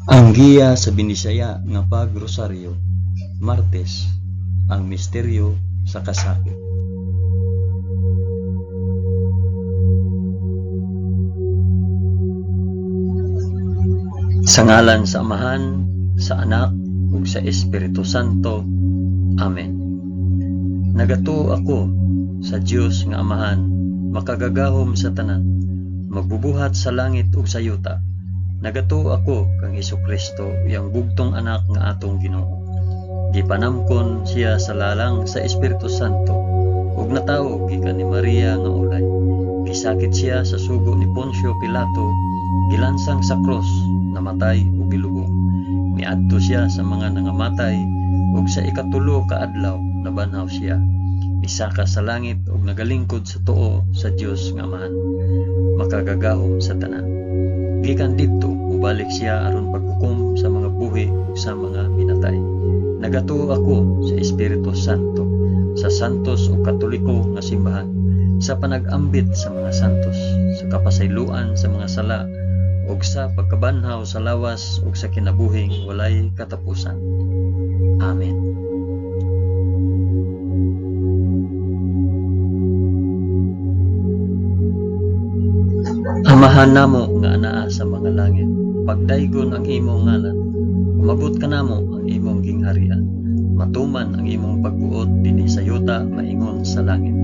Ang giya sa Binisaya nga pag-rosaryo, Martes, ang misteryo sa kasakit. Sa ngalan sa Amahan, sa Anak, ug sa Espiritu Santo. Amen. Nagatuo ako sa Dios nga Amahan, makagagahom sa tanan, magbubuhat sa langit ug sa yuta. Nagatuo ako kang Hesukristo, iyang bugtong anak nga atong Ginoo. Gipanamkon siya sa lalang sa Espiritu Santo, ug natawo gikan ni Maria nga ulay. Gisakit siya sa sugo ni Poncio Pilato, gilansang sa cross, namatay ug gilubong. Miadto siya sa mga nangamatay, ug sa ikatulo ka adlaw nabanhaw siya. Misaka sa langit ug nagalingkod sa tuo sa Dios nga Amahan, makagagahom sa tanan. Gikan didto ubalik siya aron paghukom sa mga buhi ug sa mga minatay. Nagatuo ako sa Espiritu Santo, sa santos ug katoliko nga simbahan, sa panag-ambit sa mga santos, sa kapasayloan sa mga sala, ug sa pagkabanhaw sa lawas ug sa kinabuhing walay katapusan. Amen. Amahan namo nga anaa sa mga langit, pagdaygon ang imong ngalan, umabot ka namo ang imong gingharian, matuman ang imong pagbuot dinhi sa yuta maingon sa langit.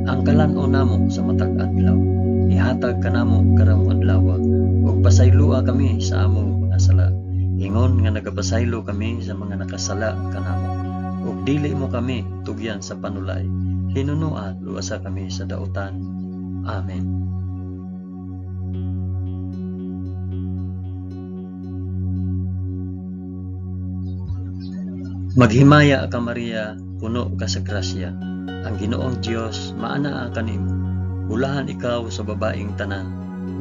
Ang kalan-on namo sa matag adlaw, ihatag ka namo karong adlaw, ug pasaylua kami sa among mga sala, ingon nga nagapasaylo kami sa mga nakasala kanamo, ug dili mo kami tugyan sa panulay, hinunua luwasa kami sa dautan. Amen. Maghimaya ka Maria, puno ka sa grasya, ang Ginoong Dios maanaa kanimo. Bulahan ikaw sa babaeng tanan,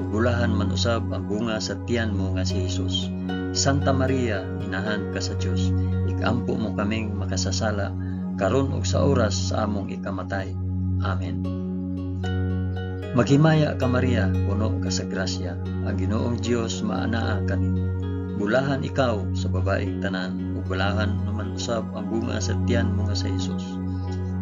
ug bulahan man usab ang bunga sa tiyan mo nga si Hesus. Santa Maria, inahan ka sa Dios, ikampo mo kaming makasasala, karon ug sa oras sa among ikamatay. Amen. Maghimaya ka Maria, puno ka sa grasya, ang Ginoong Dios maanaa kanimo. Bulahan ikaw sa babaeng tanan, ug bulahan naman usab ang bunga sa tiyan mo nga sa Hesus.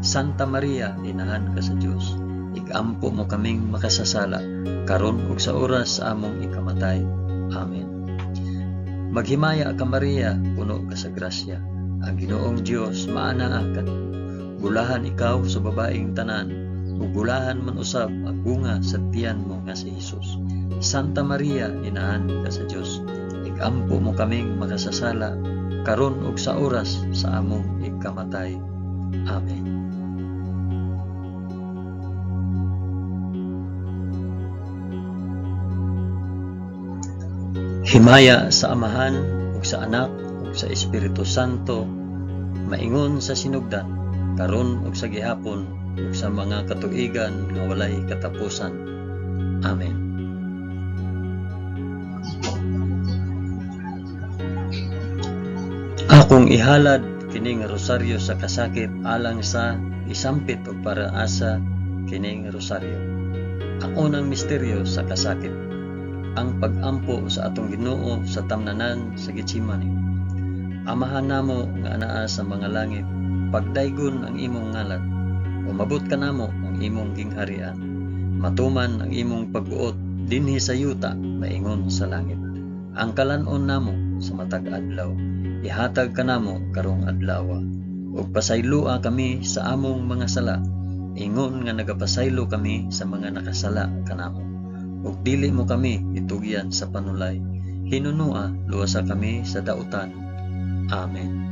Santa Maria, inahan ka sa Dios, ikampo mo kaming makasasala, karon ug sa oras sa among ikamatay. Amen. Maghimaya ka Maria, puno ka sa grasya, ang Ginoong Dios maanaa kanimo. Bulahan ikaw sa babaeng tanan, ug bulahan man usab ang bunga sa tiyan mo nga si Hesus. Santa Maria, inahan ka sa Dios, ikampo mo kaming makasasala, karon ug sa oras sa among ikamatay. Amen. Himaya sa Amahan ug sa Anak ug sa Espiritu Santo, maingon sa sinugdan, karon ug sa gihapon ug sa mga katuigan nga walay katapusan. Amen. Akong ihalad kining rosaryo sa kasakit alang sa isampit ug paraasa kining rosaryo. Ang unang misteryo sa kasakit, ang pag-ampo sa atong Ginoo sa tamnanan sa Getsemani. Amahan namo nga anaa sa mga langit, pagdaygon ang imong ngalan, umabot ka namo ang imong gingharian, matuman ang imong pagbuot dinhi sa yuta maingon sa langit. Ang kalan-on namo sa matag adlaw, ihatag ka namo karong adlaw, ug pasaylua kami sa among mga sala, ingon nga nagapasaylo kami sa mga nakasala kanamo, ug dili mo kami itugyan sa panulay, hinunua luwasa kami sa dautan. Amen.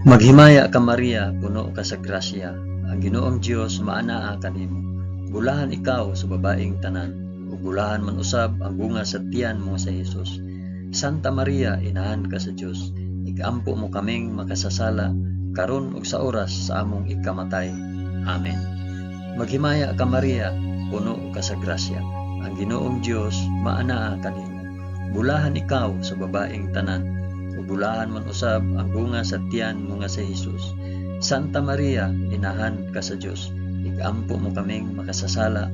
Maghimaya ka Maria, puno ka sa grasya, ang Ginoong Dios maanaa kanimo. Bulahan ikaw sa babaeng tanan, ug bulahan man usab ang bunga sa tiyan mo sa Hesus. Santa Maria, inahan ka sa Dios, ikampo mo kaming makasasala, karon ug sa oras sa among ikamatay. Amen. Maghimaya ka Maria, puno ka sa grasya, ang Ginoong Dios maanaa kanimo. Bulahan ikaw sa babaeng tanan, ug bulahan man usab ang bunga sa tiyan mo nga sa Hesus. Santa Maria, inahan ka sa Dios, igampo mo kaming makasasala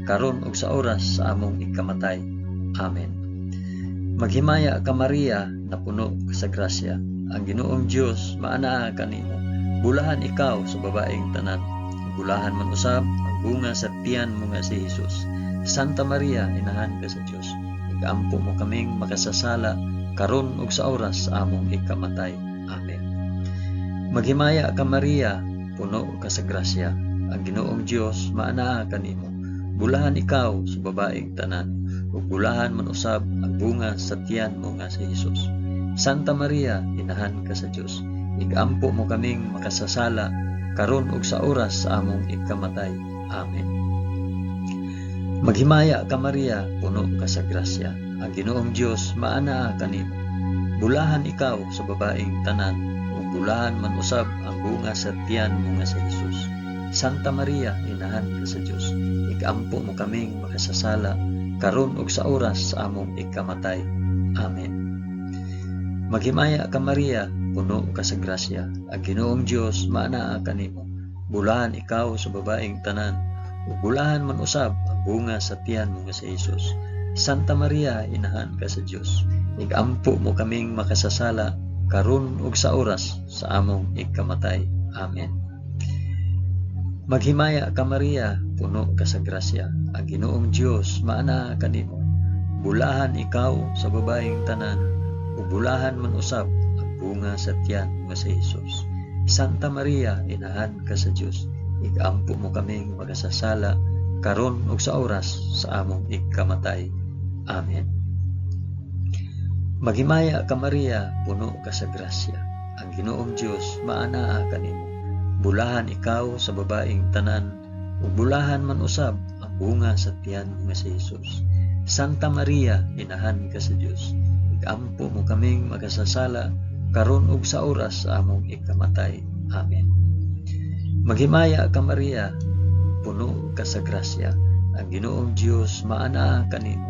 karon ug sa oras sa among ikamatay. Amen. Maghimaya ka Maria, na puno ka sa grasya. Ang Ginoong Dios maanaa kanimo. Bulahan ikaw sa babaeng tanan. Bulahan man usab ang bunga sa tiyan mo nga si Jesus. Santa Maria, inahan ka sa Dios. Igampo mo kaming makasasala karon ug sa oras sa among ikamatay. Amen. Maghimaya ka Maria, puno ka sa grasya. Ang Ginoong Dios maanaa kanimo. Bulahan ikaw sa babaeng tanan, ug bulahan man usab ang bunga sa tiyan mo nga si Jesus. Santa Maria, inahan ka sa Dios. Igampo mo kaming makasasala karon ug sa oras sa among ikamatay. Amen. Maghimaya ka Maria, puno ka sa grasya. Ang Ginoong Dios maanaa kanimo. Bulahan ikaw sa babaeng tanan, ug bulahan man usab ang bunga sa tiyan mo nga si Jesus. Santa Maria, inahan ka sa Dios. Igampo mo kaming makasasala karon ug sa oras sa among ikamatay. Amen. Maghimaya ka Maria, puno ka sa grasya. Ang Ginoong Dios maanaa kanimo. Bulahan ikaw sa babaeng tanan, ug bulahan man usab ang bunga sa tiyan mo nga si Jesus. Santa Maria, inahan ka sa Dios. Igampo mo kaming makasasala karon ug sa oras sa among ikamatay. Amen. Maghimaya ka Maria, puno ka sa grasya. Ang Ginoong Dios maanaa kanimo. Bulahan ikaw sa babaeng tanan, ug bulahan man usab ang bunga sa tiyan nga si Jesus. Santa Maria, inahan ka sa Dios. Igampo mo kaming makasasala karon ug sa oras sa among ikamatay. Amen. Maghimaya ka Maria, puno ka sa grasya. Ang Ginoong Dios maanaa kanimo. Bulahan ikaw sa babaeng tanan, ug bulahan man usab ang bunga sa tiyan nga si Jesus. Santa Maria, inahan ka sa Dios. Igampo mo kaming makasasala karon ug sa oras sa among ikamatay. Amen. Maghimaya ka Maria, puno ka sa grasya. Ang Ginoong Dios maanaa kanimo.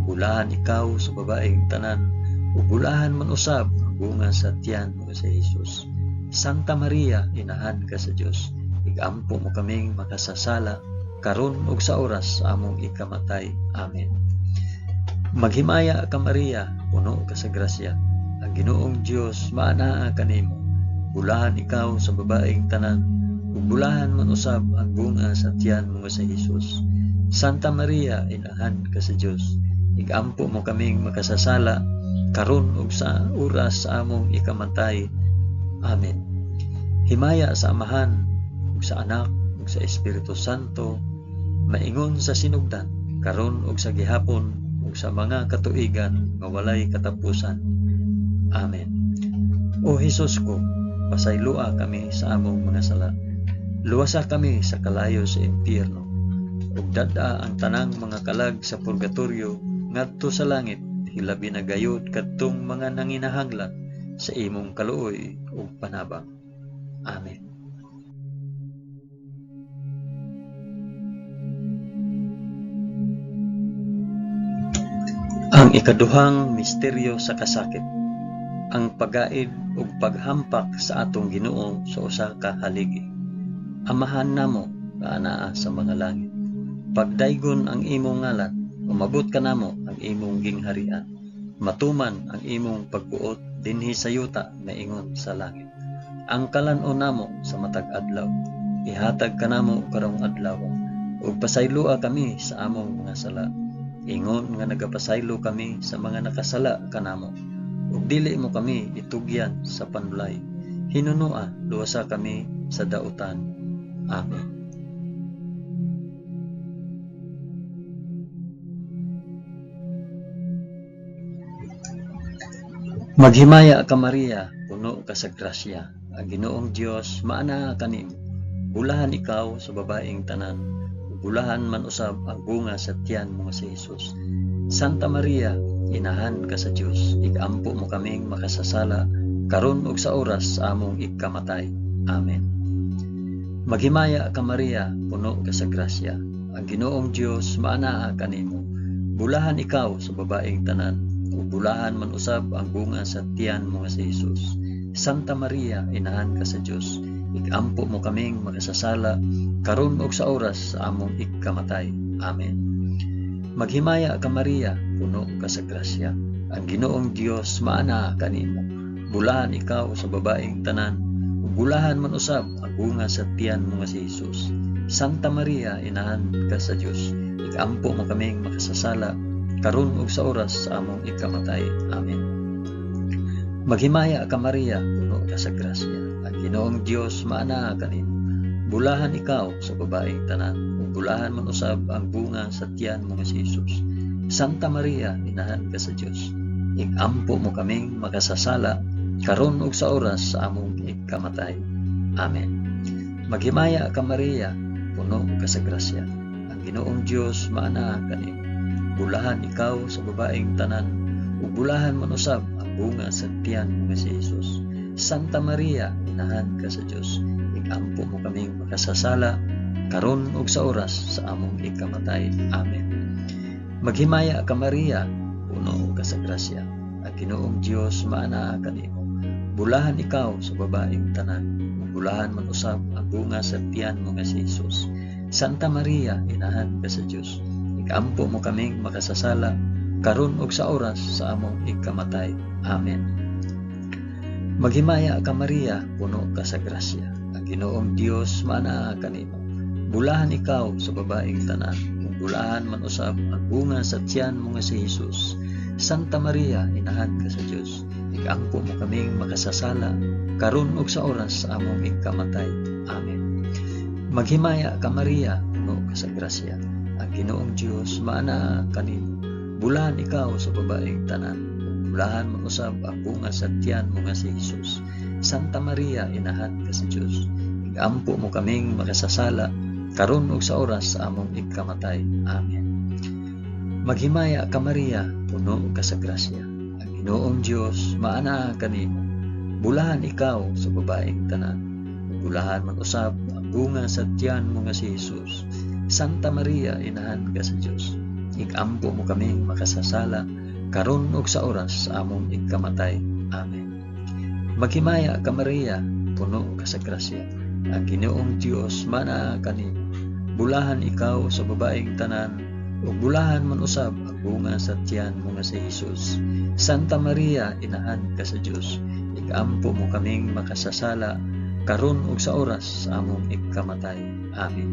Bulahan ikaw sa babaeng tanan, ug bulahan man usab ang bunga sa tiyan nga si Jesus. Santa Maria, inahan ka sa Dios. Igampo mo kaming makasasala karon ug sa oras sa among ikamatay. Amen. Maghimaya ka Maria, puno ka sa grasya. Ang Ginoong Dios maanaa kanimo. Bulahan ikaw sa babaeng tanan, ug bulahan man usab ang bunga sa tiyan mo nga si Jesus. Santa Maria, inahan ka sa Dios. Igampo mo kaming makasasala karon ug sa oras sa among ikamatay. Amen. Himaya sa Amahan, ug sa Anak, ug sa Espiritu Santo, maingon sa sinugdan, karon ug sa gihapon, ug sa mga katuigan nga walay katapusan. Amen. O Hesus ko, pasaylua kami sa among mga sala. Luwasa kami sa kalayo sa impyerno, ug dad-a ang tanang mga kalag sa purgatorio ngadto sa langit, hilabi na gayud kadtong mga nanginahanglan sa imong kaluoy ug panabang. Amen. Ang ikaduhang misteryo sa kasakit, ang pagaid ug paghampak sa atong Ginoo sa usa ka haligi. Amahan namo nga anaa sa mga langit, pagdaygon ang imong ngalan, umabot ka namo ang imong gingharian, matuman ang imong pagbuot dinhi sa yuta na ingon sa langit. Ang kalan-on namo sa matag adlaw, ihatag ka namo karong adlaw, ug pasaylua kami sa among mga sala, ingon nga nagapasaylo kami sa mga nakasala kanamo, ug dili mo kami itugyan sa panulay, hinunua luwasa kami sa dautan. Amen. Maghimaya ka Maria, puno ka sa grasya. Ang Ginoong Dios maanaa kanimo. Bulahan ikaw sa babaeng tanan, bulahan man usab ang bunga sa tiyan mo si Jesus. Santa Maria, inahan ka sa Dios. Igampo mo kaming makasasala karon ug sa oras sa among ikamatay. Amen. Maghimaya ka Maria, puno ka sa grasya. Ang Ginoong Dios maanaa kanimo. Bulahan ikaw sa babaeng tanan, ug bulahan man usab ang bunga sa tiyan mo si Jesus. Santa Maria, inahan ka sa Dios. ikampo mo kaming makasasala karon ug sa oras sa among ikamatay. Amen. Maghimaya ka Maria, puno ka sa grasya. Ang Ginoong Dios maana kanimo. Bulahan ikaw sa babaeng tanan, ug bulahan man usab ang bunga sa tiyan mo nga si Jesus. Santa Maria, inahan ka sa Dios, ikampo mo kaming makasasala karon ug sa oras sa among ikamatay. Amen. Maghimaya ka Maria, puno ka sa grasya. Ang Ginoong Dios maana kanimo. Bulahan ikaw sa babaeng tanan, ug bulahan man usab ang bunga sa tiyan mo nga si Jesus. Santa Maria, inahan ka sa Dios, ikampo mo kaming makasasala karon ug sa oras sa among ikamatay. Amen. Maghimaya ka Maria, puno ka sa grasya. Ang Ginoong Dios maana kanimo. Bulahan ikaw sa babaeng tanan, ug bulahan man usab ang bunga sa tiyan mo nga si Jesus. Santa Maria, inahan ka sa Dios, ikampo mo kaming makasasala karon ug sa oras sa among ikamatay. Amen. Maghimaya ka Maria, puno ka sa grasya. Ang Ginoong Dios maana kanimo. Bulahan ikaw sa babaeng tanan, ug bulahan man usab ang bunga sa tiyan mo nga si Jesus. Santa Maria, inahan ka sa Dios, ikampo mo kaming makasasala karon ug sa oras sa among ikamatay. Amen. Maghimaya ka Maria, puno ka sa grasya. Ang Ginoong Dios maana kanimo. Bulahan ikaw sa babaeng tanan, ug bulahan man usab ang bunga sa tiyan mo nga si Jesus. Santa Maria, inahan ka sa Dios, ikampo mo kaming makasasala karon ug sa oras sa among ikamatay. Amen. Maghimaya ka Maria, puno ka sa grasya. Ang Ginoong Dios maana kanimo. Bulahan ikaw sa babaeng tanan, ug bulahan man usab ang bunga sa tiyan mo nga si Jesus. Santa Maria, inahan ka sa Dios, ikampo mo kaming makasasala karon ug sa oras sa among ikamatay. Amen. Maghimaya ka Maria, puno ka sa grasya. Ang Ginoong Dios maana kanimo. Bulahan ikaw sa babaeng tanan, ug bulahan man usab ang bunga sa tiyan mo nga si Jesus. Santa Maria, inahan ka sa Dios, ikampo mo kaming makasasala karon ug sa oras sa among ikamatay. Amen. Maghimaya ka Maria, puno ka sa grasya. Ang Ginoong Dios maana kanimo. Bulahan ikaw sa babaeng tanan, ug bulahan man usab ang bunga sa tiyan mo nga si Jesus. Santa Maria, inahan ka sa Dios, ikampo mo kaming makasasala karon ug sa oras sa among ikamatay. Amen.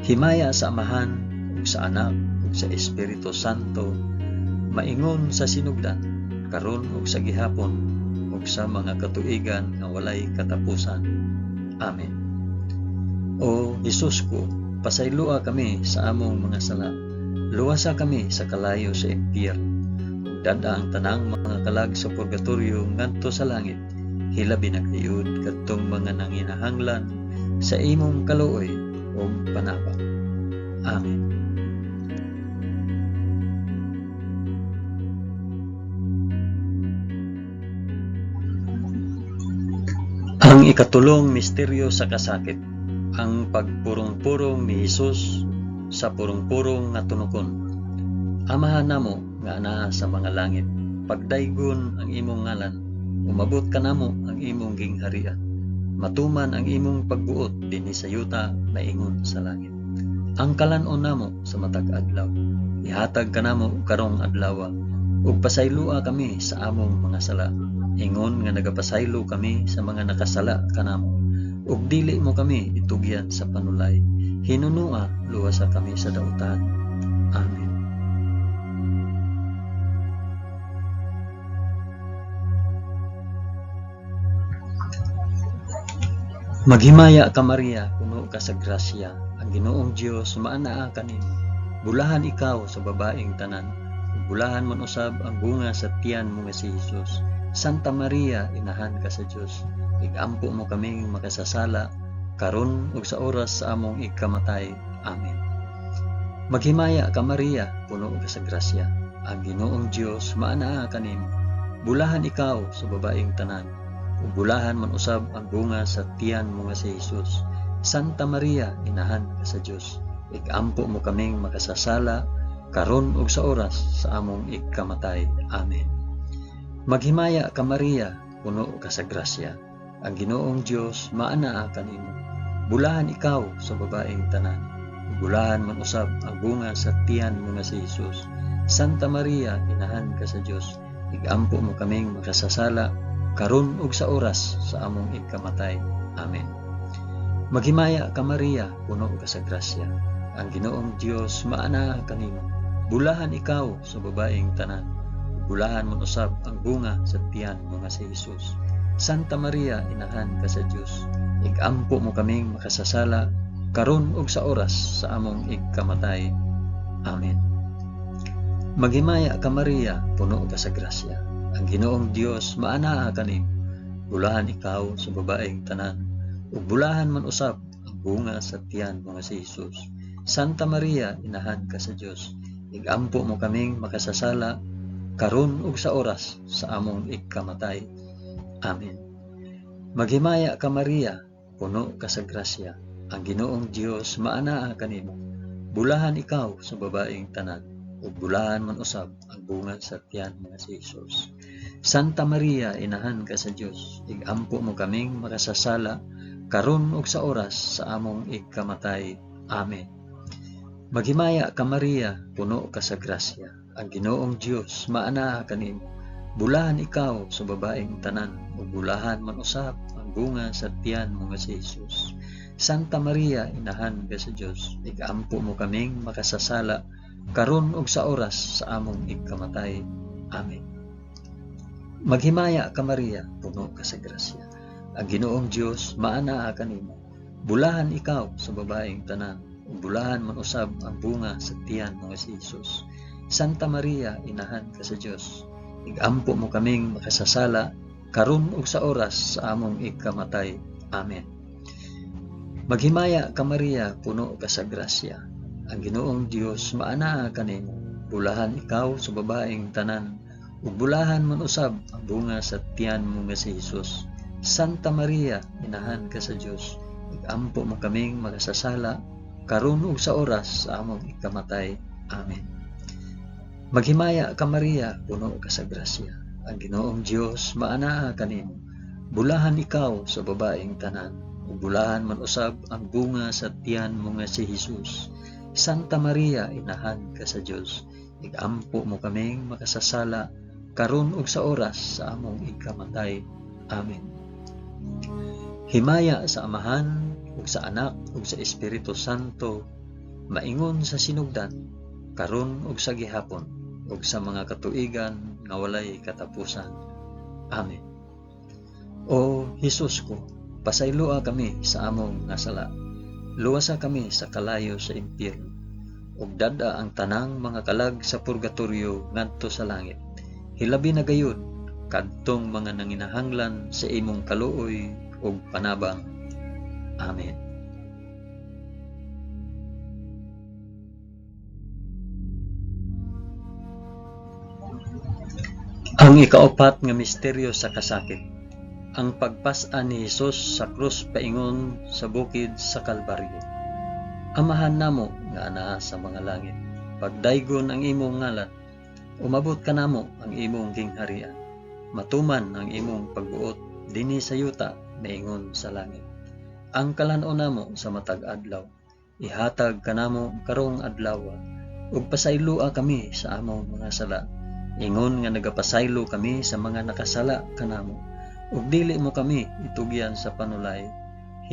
Himaya sa Amahan ug sa Anak ug sa Espiritu Santo, maingon sa sinugdan karon ug sa gihapon ug sa mga katuigan nga walay katapusan. Amen. O Jesus ko, pasaylua kami sa among mga sala. Luwasa kami sa kalayo sa impyerno. Ug dada ang tanang mga kalag sa purgatorio ngadto sa langit. Hilabi na kayud kadtong mga nanginahanglan sa imong kaluoy ug panabang. Amen. Ang ikatulong misteryo sa kasakit, ang pagpurong-purong ni Jesus sa purong-purong nga tunokon. Amahan namo nga anaa sa mga langit, pagdaygon ang imong ngalan, umabot ka namo ang imong gingharian. Matuman ang imong pagbuot dinhi sa yuta na ingon sa langit. Ang kalan-on namo sa matag adlaw, ihatag ka namo karong adlaw, ug pasaylua kami sa among mga sala. Ingon nga nagapasaylo kami sa mga nakasala kanamo, ug dili mo kami itugyan sa panulay. Hinunua luwasa kami sa dautan. Amen. Maghimaya ka Maria, puno ka sa grasya. Ang Ginoong Dios maanaa kanimo. Bulahan ikaw sa babaeng tanan, ug bulahan man usab ang bunga sa tiyan mo nga si Jesus. Santa Maria, inahan ka sa Dios, ikampo mo kaming makasasala karon ug sa oras sa among ikamatay. Amen. Maghimaya ka Maria, puno ka sa grasya. Ang Ginoong Dios maanaa kanimo. Bulahan ikaw sa babaeng tanan, ug bulahan man usab ang bunga sa tiyan mo nga si Jesus. Santa Maria, inahan ka sa Dios, ikampo mo kaming makasasala karon ug sa oras sa among ikamatay. Amen. Maghimaya ka Maria, puno ka sa grasya. Ang Ginoong Dios maanaa kanimo. Bulahan ikaw sa babaeng tanan. Bulahan man usab ang bunga sa tiyan mo nga si Jesus. Santa Maria, inahan ka sa Dios. Igampo mo kaming makasasala karon ug sa oras sa among ikamatay. Amen. Maghimaya ka Maria, puno ka sa grasya. Ang Ginoong Dios maanaa kanimo. Bulahan ikaw sa babaeng tanan. Bulahan man usab ang bunga sa tiyan mo nga si Jesus. Santa Maria, inahan ka sa Dios. Igampo mo kaming makasasala karon ug sa oras sa among ikamatay. Amen. Maghimaya ka Maria, puno ka sa grasya. Ang Ginoong Dios maanaa kanimo. Bulahan ikaw sa babaeng tanan. Ug bulahan man usab ang bunga sa tiyan mo nga si Jesus. Santa Maria, inahan ka sa Dios. Igampo mo kaming makasasala karon ug sa oras sa among ikamatay. Amen. Maghimaya ka Maria, puno ka sa grasya. Ang Ginoong Dios maanaa kanimo. Bulahan ikaw sa babaeng tanan. Ug bulahan man usab ang bunga sa tiyan mo nga si Jesus. Santa Maria, inahan ka sa Dios. Igampo mo kaming makasasala karon ug sa oras sa among ikamatay. Amen. Maghimaya ka Maria, puno ka sa grasya. Ang Ginoong Dios maanaa kanimo. Bulahan ikaw sa babaeng tanan. Ug bulahan man usab ang bunga sa tiyan mo nga si Jesus. Santa Maria, inahan ka sa Dios. Igampo mo kaming makasasala karon ug sa oras sa among ikamatay. Amen. Maghimaya ka Maria, puno ka sa grasya. Ang Ginoong Dios maanaa kanimo. Bulahan ikaw sa babaeng tanan. Ug bulahan man usab ang bunga sa tiyan mo nga si Jesus. Santa Maria, inahan ka sa Dios. Igampo mo kaming makasasala karon ug sa oras sa among ikamatay. Amen. Maghimaya ka Maria, puno ka sa grasya. Ang Ginoong Dios maanaa kanimo. Bulahan ikaw sa babaeng tanan. Ug bulahan man usab ang bunga sa tiyan mo nga si Jesus. Santa Maria, inahan ka sa Dios. Igampo mo kaming makasasala karon ug sa oras sa among ikamatay. Amen. Maghimaya ka Maria, puno ka sa grasya. Ang Ginoong Dios maanaa kanimo. Bulahan ikaw sa babaeng tanan. Ug bulahan man usab ang bunga sa tiyan mo nga si Jesus. Santa Maria, inahan ka sa Dios. Igampo mo kaming makasasala karon ug sa oras sa among ikamatay. Amen. Himaya sa Amahan ug sa Anak ug sa Espiritu Santo, maingon sa sinugdan, karon ug sa gihapon, ug sa mga katuigan nga walay katapusan. Amen. O Hesus ko, pasayloa kami sa among nga sala. Luwasa kami sa kalayo sa impyerno, ug dada ang tanang mga kalag sa purgatoryo ngadto sa langit. Hilabi na gayud kadtong mga nanginahanglan sa imong kaluoy ug panabang. Amen. Ang ikaapat nga misteryo sa kasakit, ang pagpas-an ni Hesus sa krus paingon sa bukid sa Kalbaryo. Amahan namo nga anaa sa mga langit, pagdaygon ang imong ngalan, umabot ka namo ang imong gingharian, matuman ang imong pagbuot dinhi sa yuta maingon sa langit. Ang kalan-o namo sa matag adlaw, ihatag kanamo karong adlaw, ug pasaylua kami sa among mga sala, ingon nga nagapasaylo kami sa mga nakasala kanamo, ug dili mo kami itugyan sa panulay,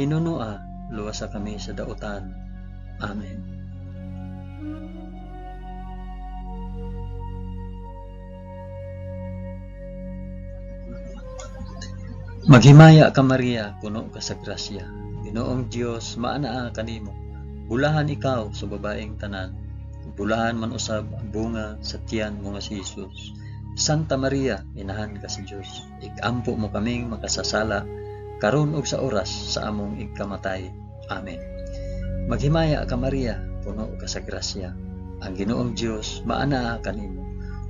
hinunua luwasa kami sa dautan. Amen. Maghimaya ka Maria, puno ka sa grasya. Ginoong Dios maanaa kanimo. Bulahan ikaw sa babaeng tanan. Bulahan man usab ang bunga sa tiyan mo nga si Jesus. Santa Maria, inahan ka sa Dios. Igampo mo kaming makasasala karon ug sa oras sa among ikamatay. Amen. Maghimaya ka Maria, puno ka sa grasya. Ang Ginoong Dios maanaa kanimo.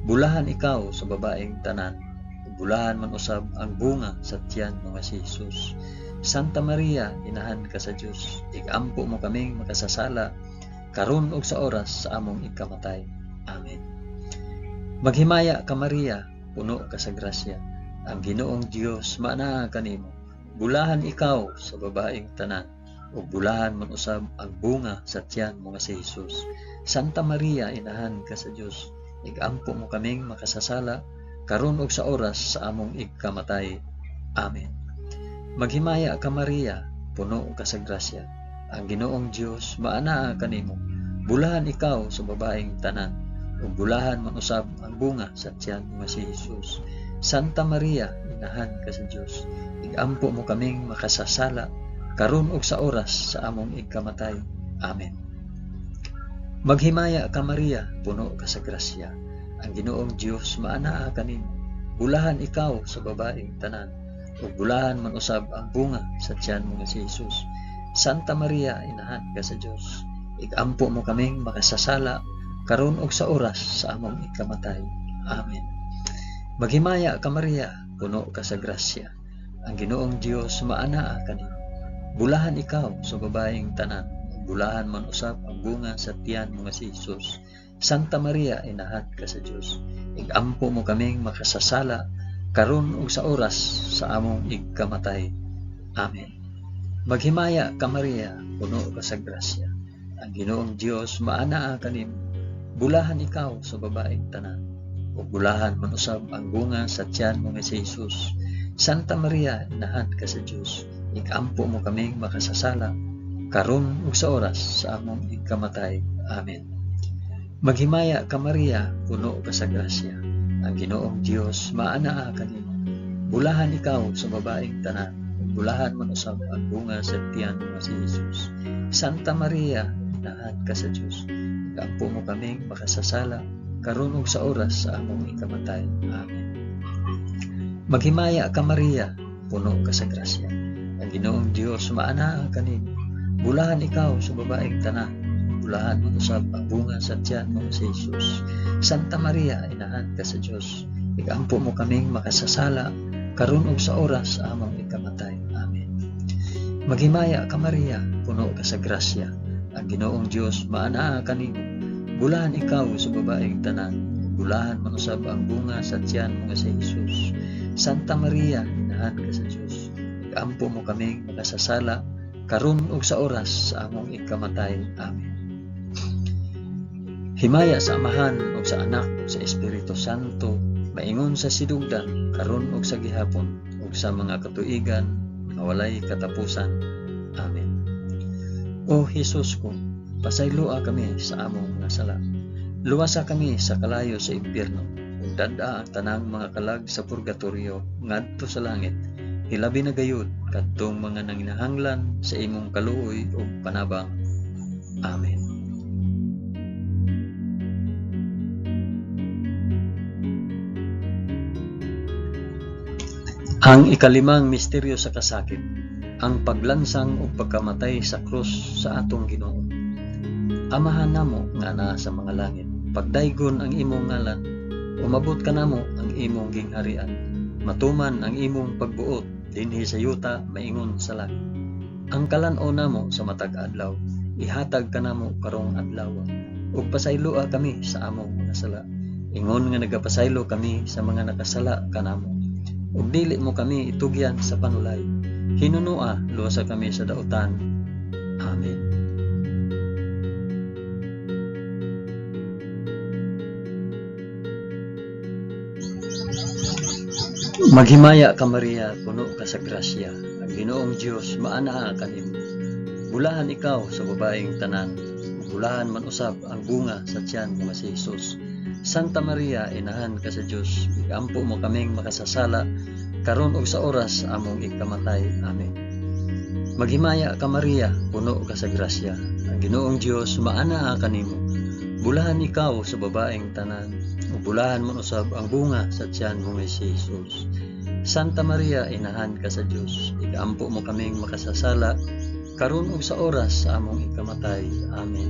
Bulahan ikaw sa babaeng tanan. Bulahan man usab ang bunga sa tiyan mo nga si Jesus. Santa Maria, inahan ka sa Dios. Igampo mo kaming makasasala karon ug sa oras sa among ikamatay. Amen. Maghimaya ka Maria, puno ka sa grasya. Ang Ginoong Dios maanaa kanimo. Bulahan ikaw sa babaeng tanan, ug bulahan man usab ang bunga sa tiyan mo nga si Hesus. Santa Maria, inahan ka sa Dios, igampo mo kaming makasasala karon ug sa oras sa among igkamatay. Amen. Maghimaya ka Maria, puno ka sa grasya. Ang Ginoong Dios maanaa kanimo. Bulahan ikaw sa babaeng tanan, ug bulahan man usab ang bunga sa tiyan mo nga si Hesus. Santa Maria, inahan ka sa Dios, igampo mo kaming makasasala karon ug sa oras sa among igkamatay. Amen. Maghimaya ka Maria, puno ka sa grasya. Ang Ginoong Dios maanaa kanimo. Bulahan ikaw sa babaeng tanan, ug bulahan man usab ang bunga sa tiyan mo nga si Hesus. Santa Maria, inahan ka sa Dios, igampo mo kaming makasasala karon ug sa oras sa among igkamatay. Amen. Maghimaya ka Maria, puno ka sa grasya. Ang Ginoong Dios maanaa kanimo. Bulahan ikaw sa babaeng tanan, bulahan man usab ang bunga sa tiyan mo nga si Hesus. Santa Maria, inahan ka sa Dios, igampo mo kaming makasasala karon ug sa oras sa among igkamatay. Amen. Maghimaya ka Maria, puno ka sa grasya. Ang Ginoong Dios maanaa kanimo. Bulahan ikaw sa babaeng tanan, ug bulahan man usab ang bunga sa tiyan mo nga si Hesus. Santa Maria, inahan ka sa Dios, igampo mo kaming makasasala karon ug sa oras sa among igkamatay. Amen. Maghimaya ka Maria, puno ka sa grasya. Ang Ginoong Dios maanaa kanimo. Bulahan ikaw sa babaeng tanan, ug bulahan man usab ang bunga sa tiyan mo nga si Hesus. Santa Maria, inahan ka sa Dios, igampo mo kaming makasasala karon ug sa oras sa among ikamatay. Amen. Maghimaya ka Maria, puno ka sa grasya. Ang Ginoong Dios maanaa kanimo. Bulahan ikaw sa babaeng tanan, bulahan man usab ang bunga sa tiyan mo si Hesus. Santa Maria, inahan ka sa Dios, igampo mo kaming makasasala karon ug sa oras sa among ikamatay. Amen. Maghimaya ka Maria, puno ka sa grasya. Ang Ginoong Dios maanaa kanimo. Bulahan ikaw sa babaeng tanan, bulahan man usab ang bunga sa tiyan mo si Hesus. Santa Maria, inahan ka sa Dios, igampo mo kaming makasasala karon ug sa oras sa among ikamatay. Amen. Himaya sa Amahan ug sa Anak ug sa Espiritu Santo, maingon sa sidugdan karon ug sa gihapon ug sa mga katuigan nga walay katapusan. Amen. O Hesus ko, pasayloa kami sa among mga sala. Luwasa kami sa kalayo sa impyerno, ug dad-a ang tanang mga kalag sa purgatorio ngadto sa langit. Hilabi na gayud kadtong mga nanginahanglan sa imong kaluoy ug panabang. Amen. Ang ikalimang misteryo sa kasakit, ang paglansang ug pagkamatay sa krus sa atong Ginoo. Amahan namo nga naa sa mga langit, pagdaygon ang imong ngalan, umabot ka namo ang imong gingharian, matuman ang imong pagbuot dinhi sa yuta maingon sa langit. Ang kalan-o namo sa matag adlaw, ihatag ka namo karong adlaw, ug pasayloa kami sa among mga sala. Ingon nga nagapasaylo kami sa mga nakasala kanamo. Ug dili mo kami itugyan sa panulay. Hinunua luwasa kami sa dautan. Amen. Maghimaya ka Maria, puno ka sa grasya. Ang Ginoong Dios maanaa kanimo. Bulahan ikaw sa babaeng tanan, bulahan man usab ang bunga sa tiyan mo nga si Hesus. Santa Maria, inahan ka sa Dios, igampo mo kaming makasasala karon ug sa oras sa among ikamatay. Amen. Maghimaya ka Maria, puno ka sa grasya. Ang Ginoong Dios maanaa kanimo. Bulahan ikaw sa babaeng tanan, ug bulahan man usab ang bunga sa tiyan mo nga si Hesus. Santa Maria, inahan ka sa Dios, igampo mo kaming makasasala karon ug sa oras sa among ikamatay. Amen.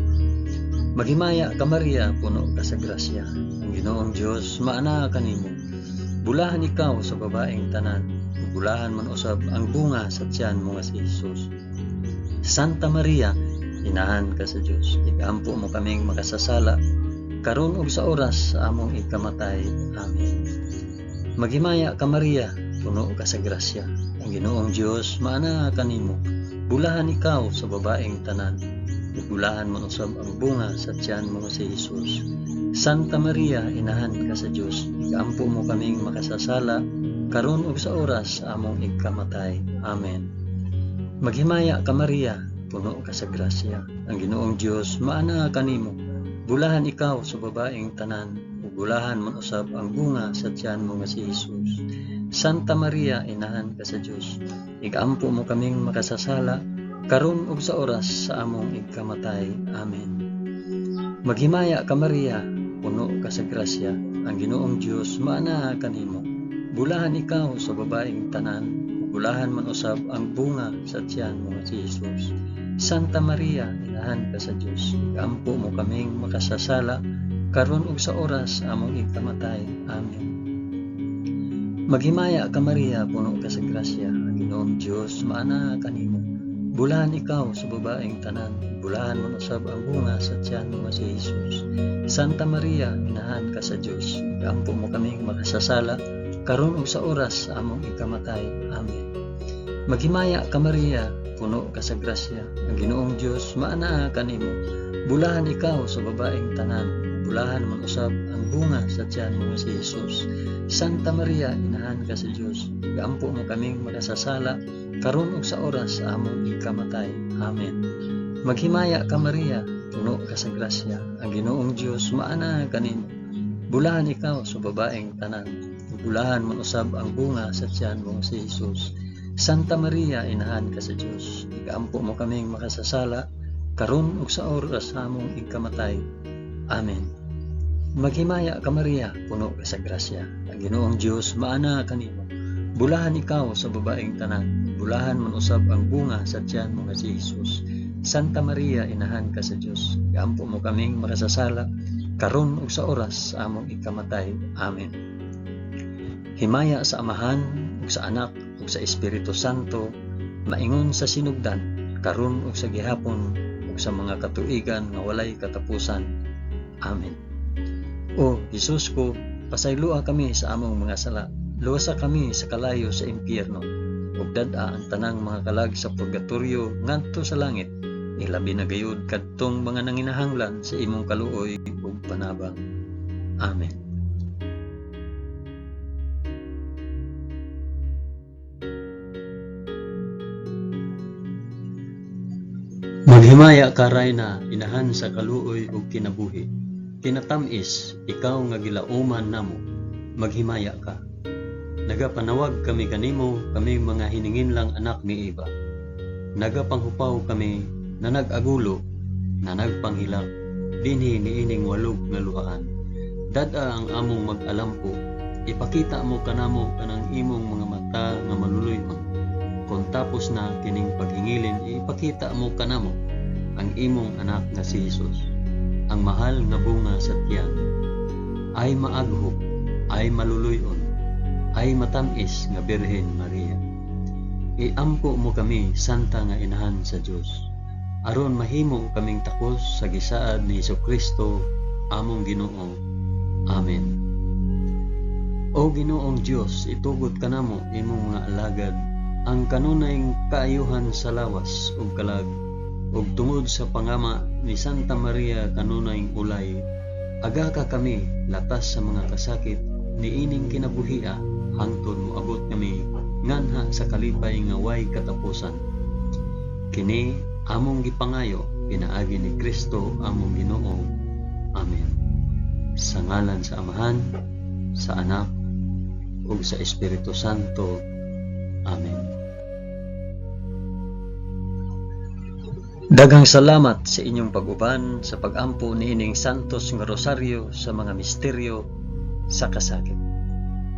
Maghimaya ka Maria, puno ka sa grasya. Ang Ginoong Dios maanaa kanimo. Bulahan ikaw sa babaeng tanan, ug bulahan man usab ang bunga sa tiyan mo nga si Hesus. Santa Maria, inahan ka sa Dios, igampo mo kaming makasasala karon ug sa oras sa among ikamatay. Amen. Maghimaya ka Maria, puno ka sa grasya. Ang Ginoong Dios maana kanimo. Bulahan ikaw sa babaeng tanan. Bulahan mo usab ang bunga sa tiyan mo si Jesus. Santa Maria, inahan ka sa Dios. Ikampo mo kaming makasasala karon ug sa oras among ikamatay. Amen. Maghimaya ka Maria, puno ka sa grasya. Ang Ginoong Dios maana kanimo. Bulahan ikaw sa babaeng tanan, ug bulahan man usab ang bunga sa tiyan mo nga si Jesus. Santa Maria, inahan ka sa Dios. Ikampo mo kaming makasasala karon ug sa oras sa among ikamatay. Amen. Maghimaya ka Maria, puno ka sa grasya. Ang Ginoong Dios maana kanimo. Bulahan ikaw sa babaeng tanan, bulahan man usab ang bunga sa tiyan mo nga si Jesus. Santa Maria, inahan ka sa Dios. Ikampo mo kaming makasasala karon ug sa oras among ikamatay. Amen. Maghimaya ka Maria, puno ka sa grasya. Ang Ginoong Dios maana kanimo. Bulahan ikaw sa babaeng tanan, bulahan man usab ang bunga sa tiyan mo nga si Jesus. Santa Maria, inahan ka sa Dios. Ikampo mo kaming makasasala karon ug sa oras sa among ikamatay. Amen. Maghimaya ka Maria, puno ka sa grasya. Ang Ginoong Dios maana kanimo. Bulahan ikaw sa babaeng tanan, bulahan man usab ang bunga sa tiyan mo nga si Jesus. Santa Maria, inahan ka sa Dios. Ikampo mo kaming makasasala karon ug sa oras sa among ikamatay. Amen. Maghimaya ka Maria, puno ka sa grasya. Ang Ginoong Dios maana kanimo. Bulahan ikaw sa babaeng tanan, bulahan man usab ang bunga sa tiyan mo nga si Jesus. Santa Maria, inahan ka sa Dios. Ikampo mo kaming makasasala karon ug sa oras sa among ikamatay. Amen. Maghimaya ka Maria, puno ka sa grasya. Ang Ginoong Dios maana kanimo. Bulahan ikaw sa babaeng tanan, bulahan man usab ang bunga sa tiyan mo nga si Jesus. Santa Maria, inahan ka sa Dios. Ikampo mo kaming makasasala karon ug sa oras sa among ikamatay. Amen. Himaya sa Amahan ug sa Anak ug sa Espiritu Santo, maingon sa sinugdan, karon ug sa gihapon ug sa mga katuigan nga walay katapusan. Amen. O Jesus ko, pasaylua kami sa among mga sala, luwasa kami sa kalayo sa impyerno, ug dad-a ang tanang mga kalag sa purgatorio ngadto sa langit, ilabi na gayud kadtong mga nanginahanglan sa imong kaluoy ug panabang. Amen. Maghimaya ka Rayna, inahan sa kaluoy ug kinabuhi. Kinatamis, ikaw nga gilauman namo. Maghimaya ka. Nagapanawag kami kanimo, kami mga hiningin lang anak ni Eva. Nagapanghupaw kami, na nag-agulo, na nagpanghilak, dinhi niining walog nga luhaan. Dada ang among mag-alampo, ipakita mo kanamo kanang imong mga mata nga maluluyon. Kung tapos na kining paghingilin, ipakita mo kanamo ang imong anak nga si Jesus. Ang mahal nga bunga sa tiyan, ay maaghop, ay maluluyon, ay matamis nga Birhen Maria. Iampo mo kami, Santa nga Inahan sa Dios, aron mahimo kaming takos sa gisaad ni Jesucristo, among Ginoo. Amen. O Ginoong Dios, itugot kanamo imong mga alagad ang kanunayng kaayuhan sa lawas ug kalag, ug tungod sa pangama ni Santa Maria kanunayng ulay, aga ka kami latas sa mga kasakit niining kinabuhia, hangtod moabot kami nganha sa kalipay nga way katapusan. Kini among gipangayo pinaagi ni Kristo among Ginoo. Amen. Sa ngalan sa Amahan, sa Anak, ug sa Espiritu Santo. Amen. Daghang salamat sa inyong pag-uban sa pag-ampo niining santos nga rosaryo sa mga misteryo sa kasakit.